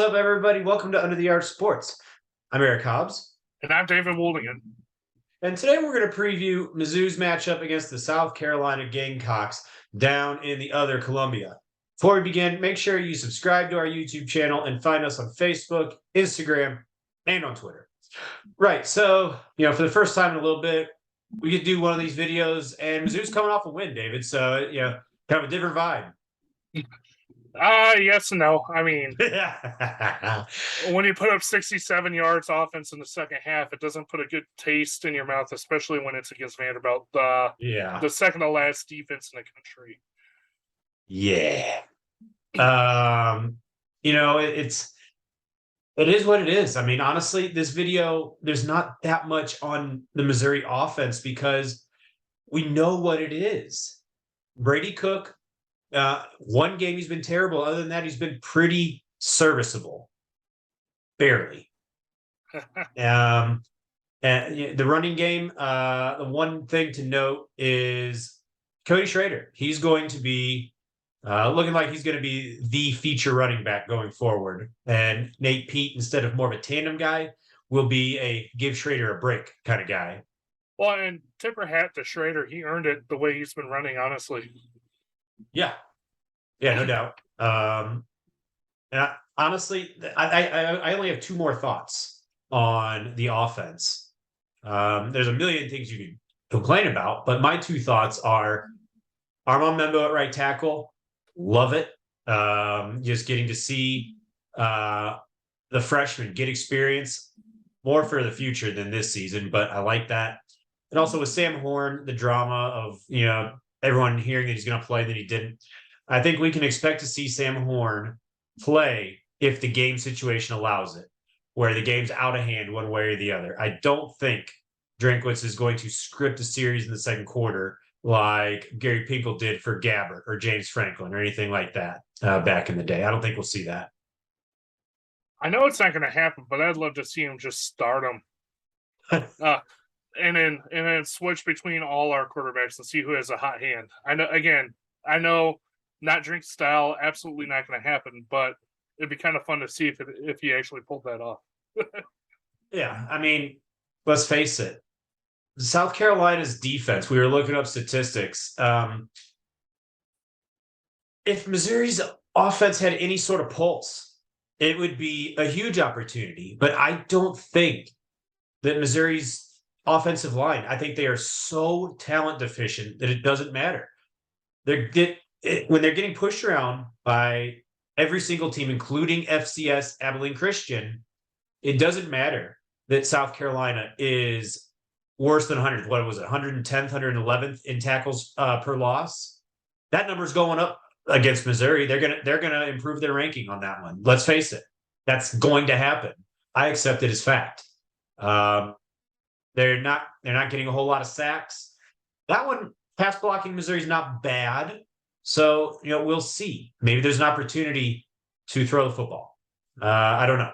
up, everybody? Welcome to Under the Arch Sports. I'm Eric Hobbs. And I'm David Woldingen. And today we're going to preview Mizzou's matchup against the South Carolina Gamecocks down in the other Columbia. Before we begin, make sure you subscribe to our YouTube channel and find us on Facebook, Instagram, and on Twitter. Right, so, for the first time in a little bit, we could do one of these videos, and Mizzou's coming off a win, David, so, kind of a different vibe. Yes and no. I mean, when you put up 67 yards offense in the second half, it doesn't put a good taste in your mouth, especially when it's against Vanderbilt, the second to last defense in the country. Yeah. It is what it is. I mean, honestly, this video, there's not that much on the Missouri offense because we know what it is. Brady Cook, one game he's been terrible. Other than that, he's been pretty serviceable. Barely. And the running game, the one thing to note is Cody Schrader. He's going to be looking like he's going to be the feature running back going forward. And Nate Pete, instead of more of a tandem guy, will be a give Schrader a break kind of guy. Well, and tip your hat to Schrader. He earned it the way he's been running, honestly. Yeah, no doubt. And honestly, I only have two more thoughts on the offense. There's a million things you can complain about, but my two thoughts are Armand Membo at right tackle. Love it. Just getting to see the freshman get experience more for the future than this season, but I like that. And also with Sam Horn, the drama of, everyone hearing that he's going to play, that he didn't. I think we can expect to see Sam Horn play if the game situation allows it, where the game's out of hand one way or the other. I don't think Drinkwitz is going to script a series in the second quarter like Gary Pinkel did for Gabbert or James Franklin or anything like that back in the day. I don't think we'll see that. I know it's not going to happen, but I'd love to see him just start him. And then switch between all our quarterbacks and see who has a hot hand. I know not drink style, absolutely not going to happen, but it'd be kind of fun to see if he actually pulled that off. Yeah, I mean, let's face it. South Carolina's defense, we were looking up statistics. If Missouri's offense had any sort of pulse, it would be a huge opportunity. But I don't think that Missouri's offensive line, I think they are so talent deficient that it doesn't matter. When they're getting pushed around by every single team, including FCS Abilene Christian, it doesn't matter that South Carolina is worse than 100th. What was it, 110th, 111th in tackles per loss? That number's going up against Missouri. They're gonna improve their ranking on that one. Let's face it, that's going to happen. I accept it as fact. They're not getting a whole lot of sacks. That one, pass blocking Missouri's not bad. So, we'll see. Maybe there's an opportunity to throw the football. I don't know.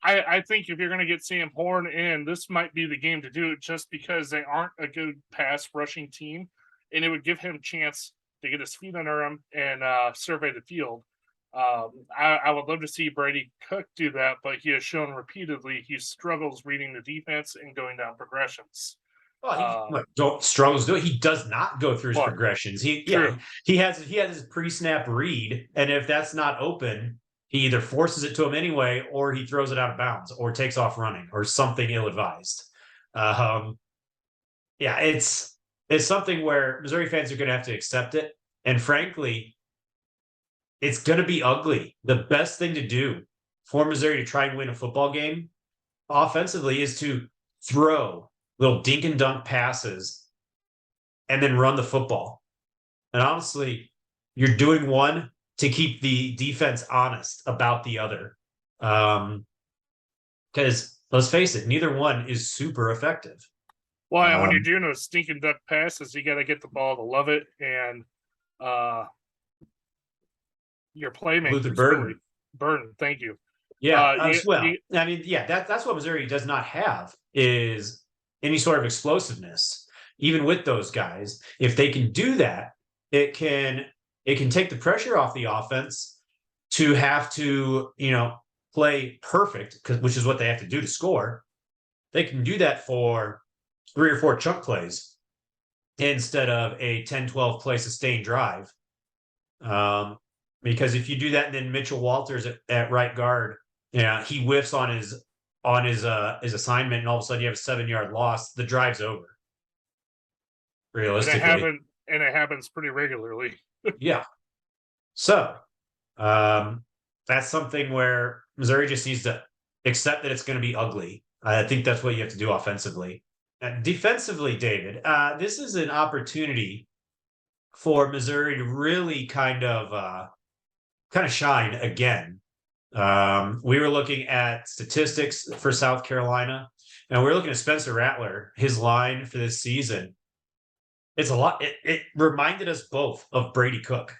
I think if you're going to get Sam Horn in, this might be the game to do it just because they aren't a good pass rushing team. And it would give him a chance to get his feet under him and survey the field. I would love to see Brady Cook do that, but he has shown repeatedly he struggles reading the defense and going down progressions. Don't struggles do it. He does not go through his progressions. He has his pre-snap read, and if that's not open, he either forces it to him anyway, or he throws it out of bounds, or takes off running, or something ill-advised. It's something where Missouri fans are going to have to accept it, and frankly, it's going to be ugly. The best thing to do for Missouri to try and win a football game offensively is to throw little dink and dunk passes and then run the football. And honestly, you're doing one to keep the defense honest about the other. Because let's face it, neither one is super effective. Well, and when you're doing those dink and dunk passes, you got to get the ball to love it. And your playmaker, Burton. Thank you. That's what Missouri does not have is any sort of explosiveness. Even with those guys, if they can do that, it can take the pressure off the offense to have to, play perfect, which is what they have to do to score. They can do that for 3 or 4 chunk plays instead of a 10-12 play sustained drive. Because if you do that, and then Mitchell Walters at right guard, he whiffs on his assignment, and all of a sudden you have a 7-yard loss. The drive's over. Realistically, and it happens pretty regularly. Yeah. So that's something where Missouri just needs to accept that it's going to be ugly. I think that's what you have to do offensively. Defensively, David, this is an opportunity for Missouri to really kind of shine again. We were looking at statistics for South Carolina, and we were looking at Spencer Rattler, his line for this season. It's a lot. It reminded us both of Brady Cook.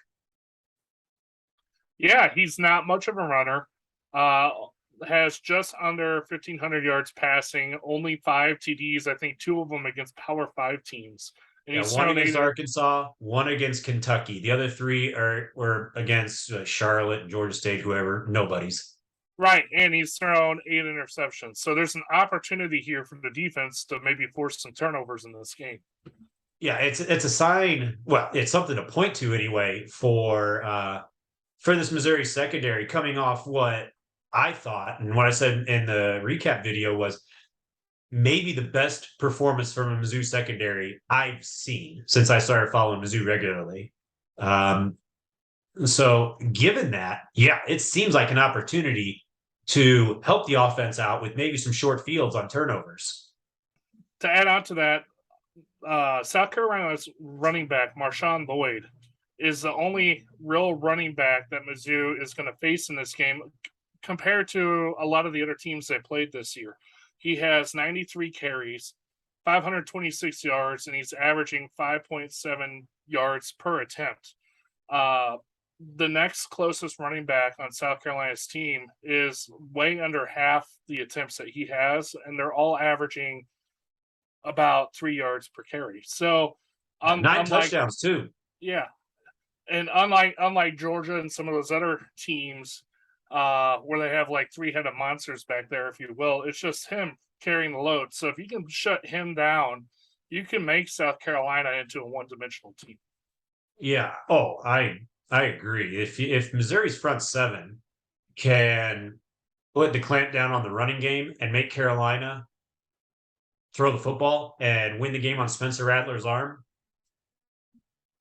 Yeah, he's not much of a runner. Has just under 1,500 yards passing, only 5 TDs. I think 2 of them against Power 5 teams. And he's one against Arkansas, 1 against Kentucky. The other 3 were against Charlotte, Georgia State, whoever. Nobody's. Right, and he's thrown 8 interceptions. So there's an opportunity here for the defense to maybe force some turnovers in this game. Yeah, it's a sign. Well, it's something to point to anyway for this Missouri secondary, coming off what I thought and what I said in the recap video was maybe the best performance from a Mizzou secondary I've seen since I started following Mizzou regularly. So given that, it seems like an opportunity to help the offense out with maybe some short fields on turnovers. To add on to that, South Carolina's running back, Marshawn Lloyd, is the only real running back that Mizzou is going to face in this game compared to a lot of the other teams that played this year. He has 93 carries, 526 yards, and he's averaging 5.7 yards per attempt. The next closest running back on South Carolina's team is way under half the attempts that he has, and they're all averaging about 3 yards per carry. So 9 touchdowns too. Yeah. And unlike Georgia and some of those other teams where they have like 3-headed monsters back there, if you will, it's just him carrying the load. So if you can shut him down, you can make South Carolina into a one-dimensional team. Yeah. Oh, I agree. If Missouri's front 7 can put the clamp down on the running game and make Carolina throw the football and win the game on Spencer Rattler's arm,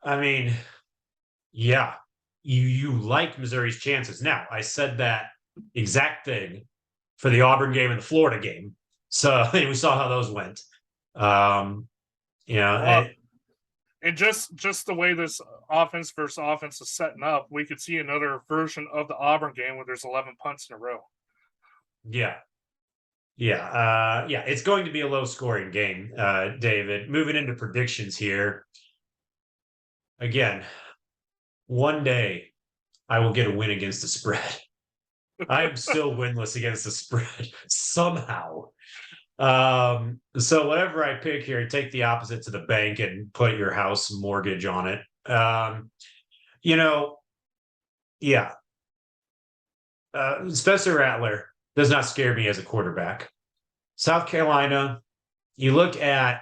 I mean, yeah, you like Missouri's chances. Now, I said that exact thing for the Auburn game and the Florida game. So we saw how those went. And just the way this offense versus offense is setting up, we could see another version of the Auburn game where there's 11 punts in a row. Yeah. It's going to be a low-scoring game, David. Moving into predictions here. Again, one day I will get a win against the spread. I'm still winless against the spread somehow. So whatever I pick here, take the opposite to the bank and put your house mortgage on it. Spencer Rattler does not scare me as a quarterback. South Carolina, you look at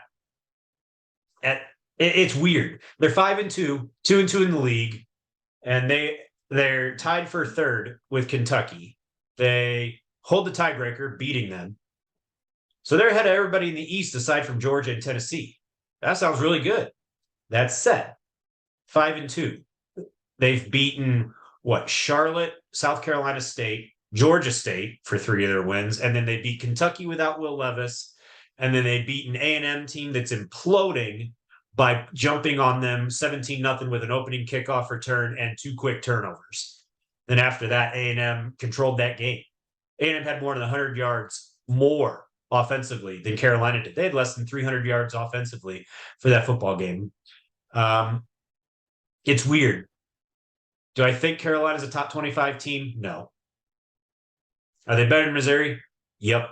it's weird. They're 5-2, 2-2 in the league, and they're tied for 3rd with Kentucky. They hold the tiebreaker, beating them. So they're ahead of everybody in the East aside from Georgia and Tennessee. That sounds really good. That said, 5-2. They've beaten Charlotte, South Carolina State, Georgia State for 3 of their wins, and then they beat Kentucky without Will Levis, and then they beat an A&M team that's imploding by jumping on them 17-0 with an opening kickoff return and 2 quick turnovers. Then after that, A&M controlled that game. A&M had more than 100 yards more offensively than Carolina did. They had less than 300 yards offensively for that football game. It's weird. Do I think Carolina's a top 25 team? No. Are they better than Missouri? Yep.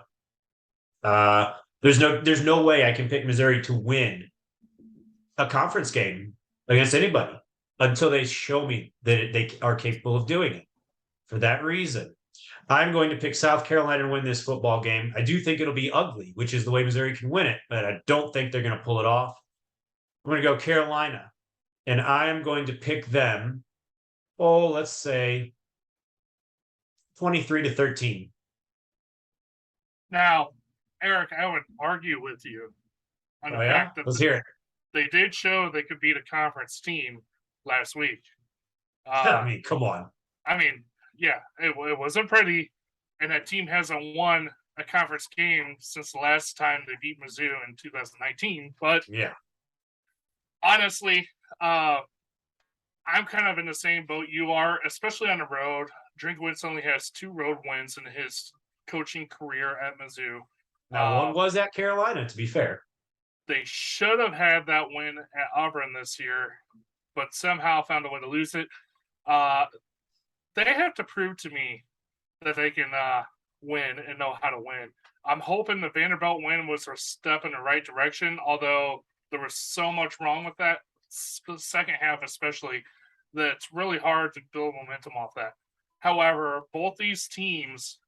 There's no way I can pick Missouri to win a conference game against anybody until they show me that they are capable of doing it. For that reason, I'm going to pick South Carolina to win this football game. I do think it'll be ugly, which is the way Missouri can win it, but I don't think they're going to pull it off. I'm going to go Carolina, and I am going to pick them. Oh, let's say 23-13. Now, Eric, I would argue with you on the Oh yeah, fact that let's hear it. they did show they could beat a conference team last week. I mean, come on. I mean, yeah, it wasn't pretty, and that team hasn't won a conference game since the last time they beat Mizzou in 2019. But Yeah, honestly, I'm kind of in the same boat you are, especially on the road. Drinkwitz only has 2 road wins in his coaching career at Mizzou. now one was at Carolina. To be fair, They should have had that win at Auburn this year, but somehow found a way to lose it. They have to prove to me that they can win and know how to win. I'm hoping the Vanderbilt win was a step in the right direction, although there was so much wrong with that second half, especially, that it's really hard to build momentum off that. However, both these teams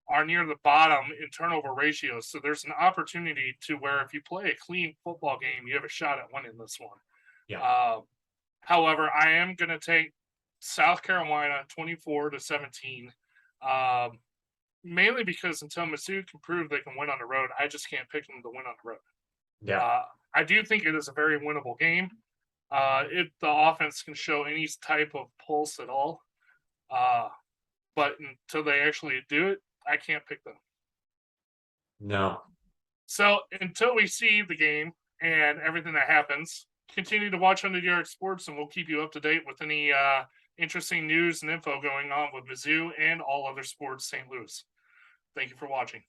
are near the bottom in turnover ratios, so there's an opportunity to where if you play a clean football game, you have a shot at winning this one. yeah. However, I am going to take South Carolina 24-17. Mainly because until Mizzou can prove they can win on the road, I just can't pick them to win on the road. Yeah. I do think it is a very winnable game. If the offense can show any type of pulse at all, but until they actually do it, I can't pick them. No. So until we see the game and everything that happens, continue to watch Under Yard Sports, and we'll keep you up to date with any interesting news and info going on with Mizzou and all other sports St. Louis. Thank you for watching.